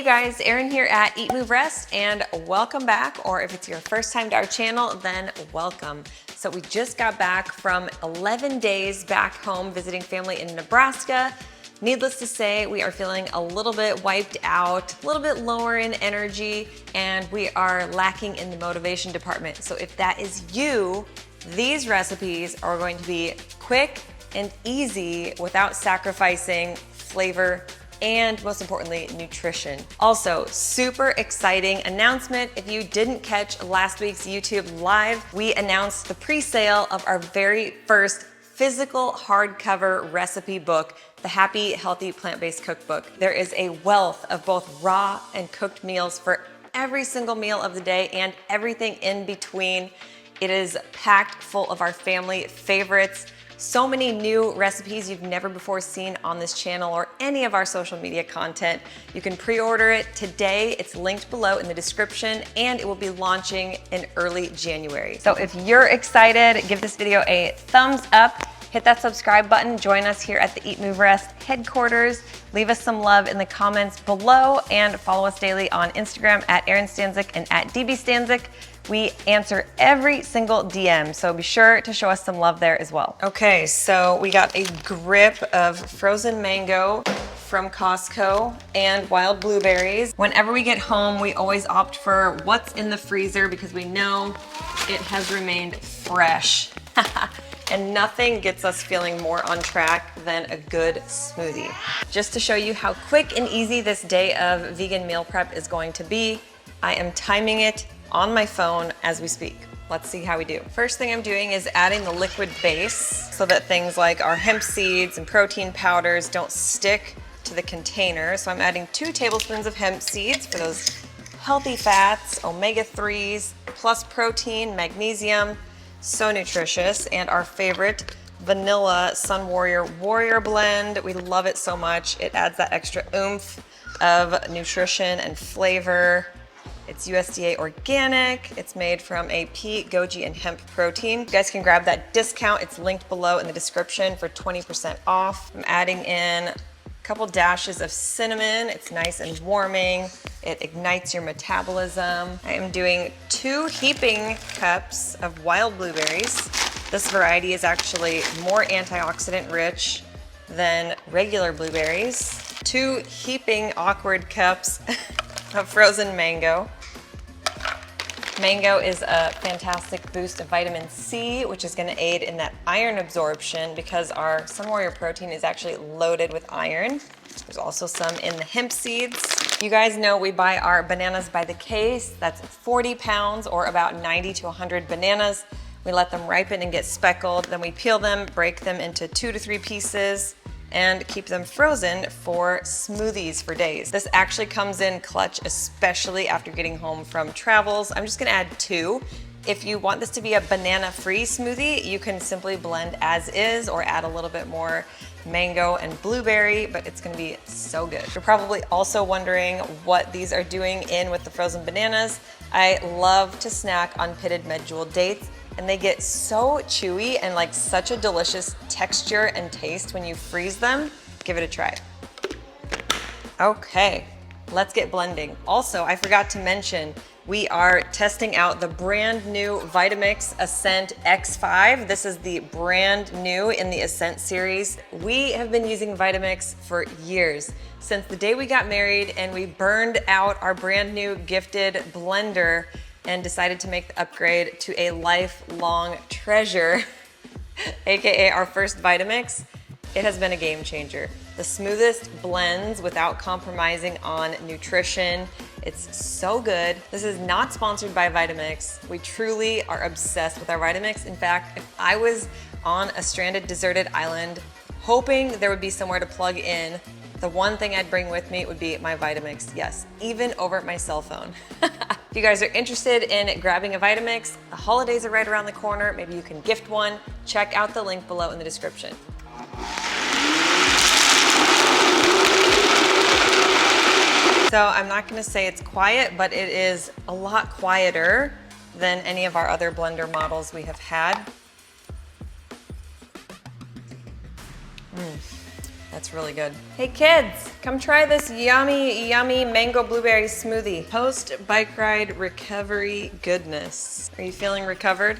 guys, Erin here at EatMoveRest, and welcome back, or if it's your first time to our channel, then welcome. So we just got back from 11 days back home visiting family in Nebraska. Needless to say, we are feeling a little bit wiped out, a little bit lower in energy, and we are lacking in the motivation department. So if that is you, these recipes are going to be quick and easy without sacrificing flavor and, most importantly, nutrition. Also, super exciting announcement. If you didn't catch last week's YouTube Live, we announced the pre-sale of our very first physical hardcover recipe book, the Happy Healthy Plant-Based Cookbook. There is a wealth of both raw and cooked meals for every single meal of the day and everything in between. It is packed full of our family favorites. So many new recipes you've never before seen on this channel or any of our social media content. You can pre-order it today. It's linked below in the description, and it will be launching in early January. So if you're excited, give this video a thumbs up, hit that subscribe button, join us here at the EatMoveRest headquarters, leave us some love in the comments below, and follow us daily on Instagram at Erin Stanzik and at dbstanzik. We answer every single DM, so be sure to show us some love there as well. Okay, so we got a grip of frozen mango from Costco and wild blueberries. Whenever we get home, we always opt for what's in the freezer because we know it has remained fresh. And nothing gets us feeling more on track than a good smoothie. Just to show you how quick and easy this day of vegan meal prep is going to be, I am timing it on my phone as we speak. Let's see how we do. First thing I'm doing is adding the liquid base so that things like our hemp seeds and protein powders don't stick to the container. So I'm adding 2 tablespoons of hemp seeds for those healthy fats, omega-3s, plus protein, magnesium, so nutritious, and our favorite vanilla Sun Warrior blend. We love it so much. It adds that extra oomph of nutrition and flavor. It's USDA organic. It's made from a pea, goji, and hemp protein. You guys can grab that discount. It's linked below in the description for 20% off. I'm adding in a couple dashes of cinnamon. It's nice and warming. It ignites your metabolism. I am doing 2 heaping cups of wild blueberries. This variety is actually more antioxidant rich than regular blueberries. 2 heaping awkward cups of frozen mango. Mango is a fantastic boost of vitamin C, which is going to aid in that iron absorption because our Sun Warrior protein is actually loaded with iron. There's also some in the hemp seeds. You guys know we buy our bananas by the case. That's 40 pounds or about 90 to 100 bananas. We let them ripen and get speckled. Then we peel them, break them into 2 to 3 pieces, and keep them frozen for smoothies for days. This actually comes in clutch, especially after getting home from travels. I'm just gonna add 2. If you want this to be a banana-free smoothie, you can simply blend as is or add a little bit more mango and blueberry, but it's gonna be so good. You're probably also wondering what these are doing in with the frozen bananas. I love to snack on pitted medjool dates, and they get so chewy and like such a delicious texture and taste when you freeze them. Give it a try. Okay, let's get blending. Also, I forgot to mention, we are testing out the brand new Vitamix Ascent X5. This is the brand new in the Ascent series. We have been using Vitamix for years, since the day we got married and we burned out our brand new gifted blender and decided to make the upgrade to a lifelong treasure, AKA our first Vitamix. It has been a game changer. The smoothest blends without compromising on nutrition. It's so good. This is not sponsored by Vitamix. We truly are obsessed with our Vitamix. In fact, if I was on a stranded, deserted island, hoping there would be somewhere to plug in, the one thing I'd bring with me would be my Vitamix. Yes, even over my cell phone. If you guys are interested in grabbing a Vitamix, the holidays are right around the corner. Maybe you can gift one. Check out the link below in the description. So I'm not gonna say it's quiet, but it is a lot quieter than any of our other blender models we have had. That's really good. Hey kids, come try this yummy, yummy mango blueberry smoothie. Post-bike ride recovery goodness. Are you feeling recovered?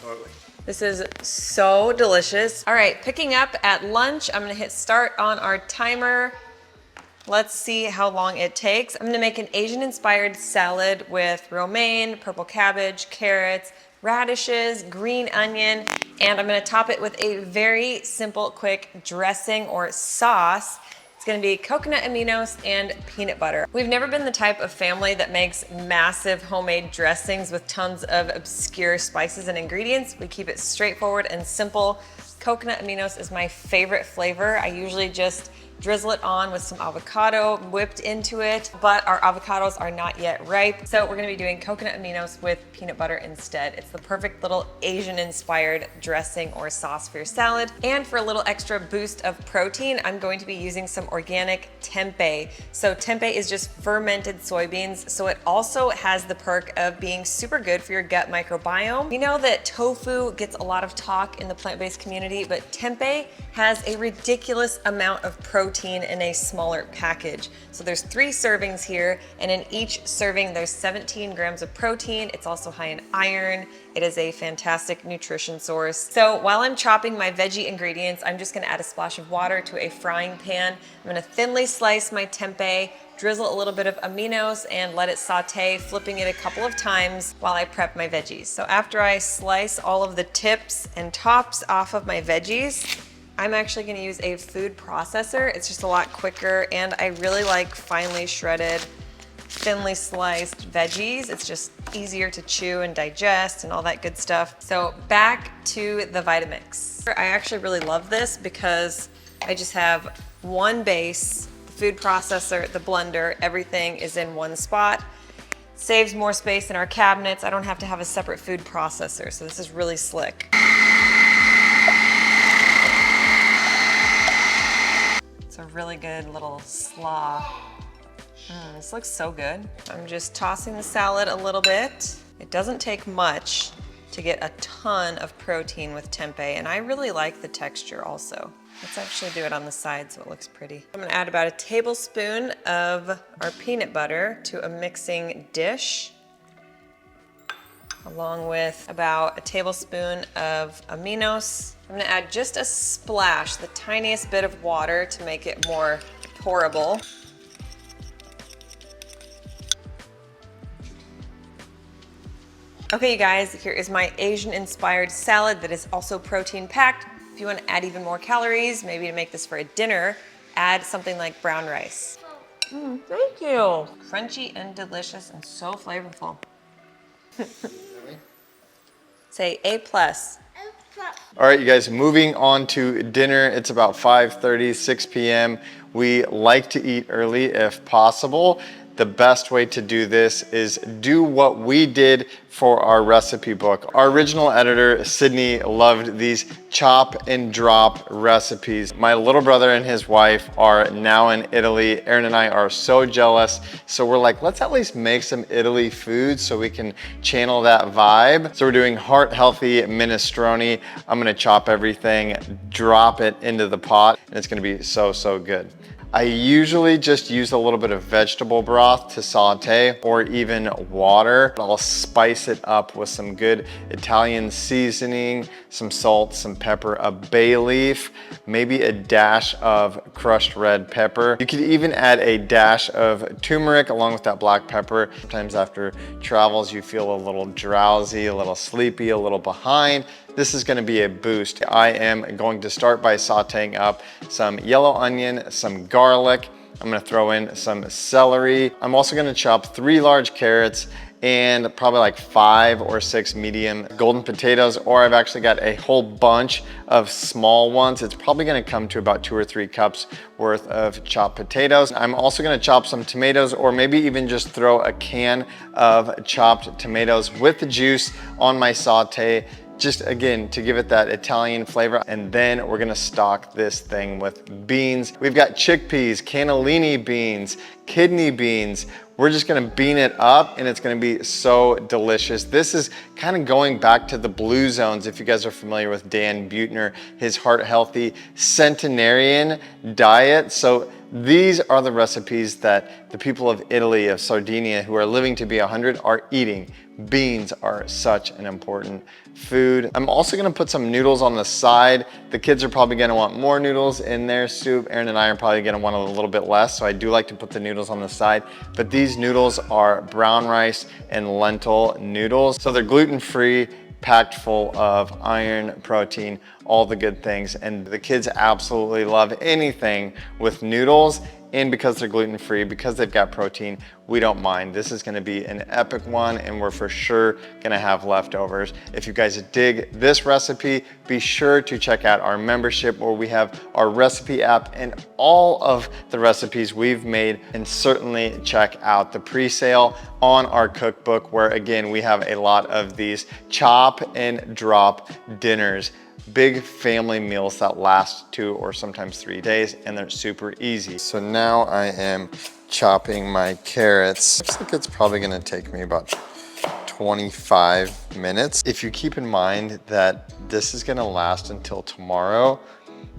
Totally. This is so delicious. All right, picking up at lunch. I'm gonna hit start on our timer. Let's see how long it takes. I'm gonna make an Asian-inspired salad with romaine, purple cabbage, carrots, radishes, green onion, and I'm gonna top it with a very simple, quick dressing or sauce. It's gonna be coconut aminos and peanut butter. We've never been the type of family that makes massive homemade dressings with tons of obscure spices and ingredients. We keep it straightforward and simple. Coconut aminos is my favorite flavor. I usually just drizzle it on with some avocado whipped into it, but our avocados are not yet ripe. So we're gonna be doing coconut aminos with peanut butter instead. It's the perfect little Asian-inspired dressing or sauce for your salad. And for a little extra boost of protein, I'm going to be using some organic tempeh. So tempeh is just fermented soybeans, so it also has the perk of being super good for your gut microbiome. We know that tofu gets a lot of talk in the plant-based community, but tempeh has a ridiculous amount of protein in a smaller package. So there's 3 servings here, and in each serving there's 17 grams of protein. It's also high in iron. It is a fantastic nutrition source. So while I'm chopping my veggie ingredients, I'm just gonna add a splash of water to a frying pan. I'm gonna thinly slice my tempeh, drizzle a little bit of aminos, and let it saute, flipping it a couple of times while I prep my veggies. So after I slice all of the tips and tops off of my veggies, I'm actually gonna use a food processor. It's just a lot quicker, and I really like finely shredded, thinly sliced veggies. It's just easier to chew and digest and all that good stuff. So back to the Vitamix. I actually really love this because I just have one base, the food processor, the blender, everything is in one spot. Saves more space in our cabinets. I don't have to have a separate food processor, so this is really slick. It's a really good little slaw. This looks so good. I'm just tossing the salad a little bit. It doesn't take much to get a ton of protein with tempeh, and I really like the texture also. Let's actually do it on the side so it looks pretty. I'm gonna add about a tablespoon of our peanut butter to a mixing dish, along with about a tablespoon of aminos. I'm gonna add just a splash, the tiniest bit of water to make it more pourable. Okay, you guys, here is my Asian-inspired salad that is also protein-packed. If you want to add even more calories, maybe to make this for a dinner, add something like brown rice. Thank you. Crunchy and delicious and so flavorful. Say A+. All right, you guys, moving on to dinner. It's about 5:30, 6 p.m. We like to eat early if possible. The best way to do this is do what we did for our recipe book. Our original editor, Sydney, loved these chop and drop recipes. My little brother and his wife are now in Italy. Erin and I are so jealous. So we're like, let's at least make some Italy food so we can channel that vibe. So we're doing heart-healthy minestrone. I'm gonna chop everything, drop it into the pot, and it's gonna be so, so good. I usually just use a little bit of vegetable broth to saute or even water. I'll spice it up with some good Italian seasoning, some salt, some pepper, a bay leaf, maybe a dash of crushed red pepper. You could even add a dash of turmeric along with that black pepper. Sometimes after travels, you feel a little drowsy, a little sleepy, a little behind. This is gonna be a boost. I am going to start by sauteing up some yellow onion, some garlic. I'm gonna throw in some celery. I'm also gonna chop 3 large carrots and probably like 5 or 6 medium golden potatoes, or I've actually got a whole bunch of small ones. It's probably gonna come to about 2 or 3 cups worth of chopped potatoes. I'm also gonna chop some tomatoes, or maybe even just throw a can of chopped tomatoes with the juice on my saute. just again, to give it that Italian flavor. And then we're gonna stock this thing with beans. We've got chickpeas, cannellini beans, kidney beans. We're just gonna bean it up and it's gonna be so delicious. This is kind of going back to the blue zones. If you guys are familiar with Dan Buettner, his heart healthy centenarian diet. So these are the recipes that the people of Italy, of Sardinia, who are living to be 100 are eating. Beans are such an important food. I'm also gonna put some noodles on the side. The kids are probably gonna want more noodles in their soup. Erin and I are probably gonna want a little bit less, so I do like to put the noodles on the side. But these noodles are brown rice and lentil noodles. So they're gluten-free, packed full of iron, protein, all the good things. And the kids absolutely love anything with noodles. And because they're gluten-free, because they've got protein, we don't mind. This is gonna be an epic one and we're for sure gonna have leftovers. If you guys dig this recipe, be sure to check out our membership where we have our recipe app and all of the recipes we've made, and certainly check out the pre-sale on our cookbook where again, we have a lot of these chop and drop dinners. Big family meals that last 2 or sometimes 3 days, and they're super easy. So now I am chopping my carrots. Looks like it's probably gonna take me about 25 minutes. If you keep in mind that this is gonna last until tomorrow,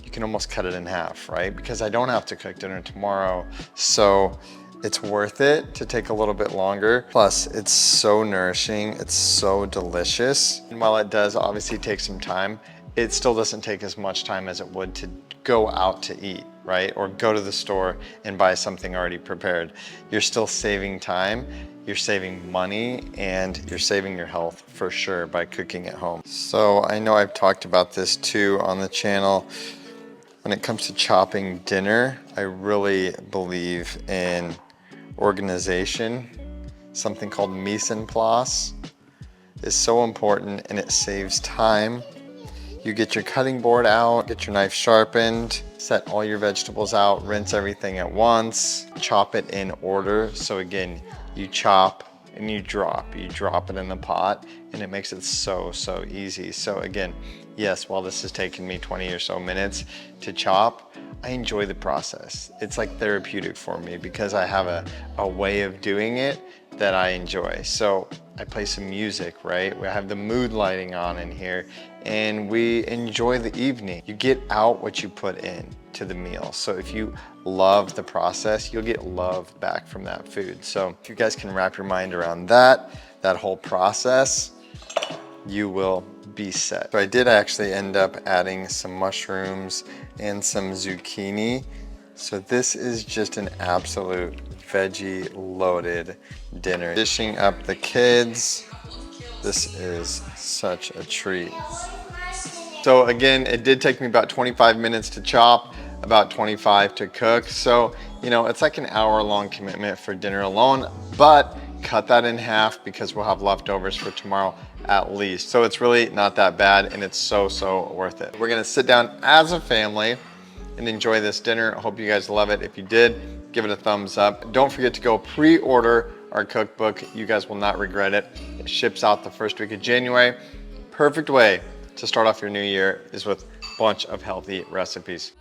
you can almost cut it in half, right? Because I don't have to cook dinner tomorrow. So it's worth it to take a little bit longer. Plus, it's so nourishing, it's so delicious. And while it does obviously take some time, it still doesn't take as much time as it would to go out to eat, right? Or go to the store and buy something already prepared. You're still saving time, you're saving money, and you're saving your health for sure by cooking at home. So I know I've talked about this too on the channel. When it comes to chopping dinner, I really believe in organization. Something called mise en place is so important and it saves time. You get your cutting board out, get your knife sharpened, set all your vegetables out, rinse everything at once, chop it in order. So again, you chop and you drop it in the pot, and it makes it so easy. So again, yes, while this has taken me 20 or so minutes to chop, I enjoy the process. It's like therapeutic for me because I have a way of doing it that I enjoy. So I play some music, right? We have the mood lighting on in here and we enjoy the evening. You get out what you put in to the meal. So if you love the process, you'll get love back from that food. So if you guys can wrap your mind around that whole process, you will be set. So I did actually end up adding some mushrooms and some zucchini. So this is just an absolute veggie loaded dinner. Dishing up the kids. This is such a treat. So again, it did take me about 25 minutes to chop, about 25 to cook. So, you know, it's like an hour-long commitment for dinner alone, but cut that in half because we'll have leftovers for tomorrow at least. So it's really not that bad and it's so worth it. We're gonna sit down as a family and enjoy this dinner. I hope you guys love it. If you did, give it a thumbs up. Don't forget to go pre-order our cookbook. You guys will not regret it. It ships out the first week of January. Perfect way to start off your new year is with a bunch of healthy recipes.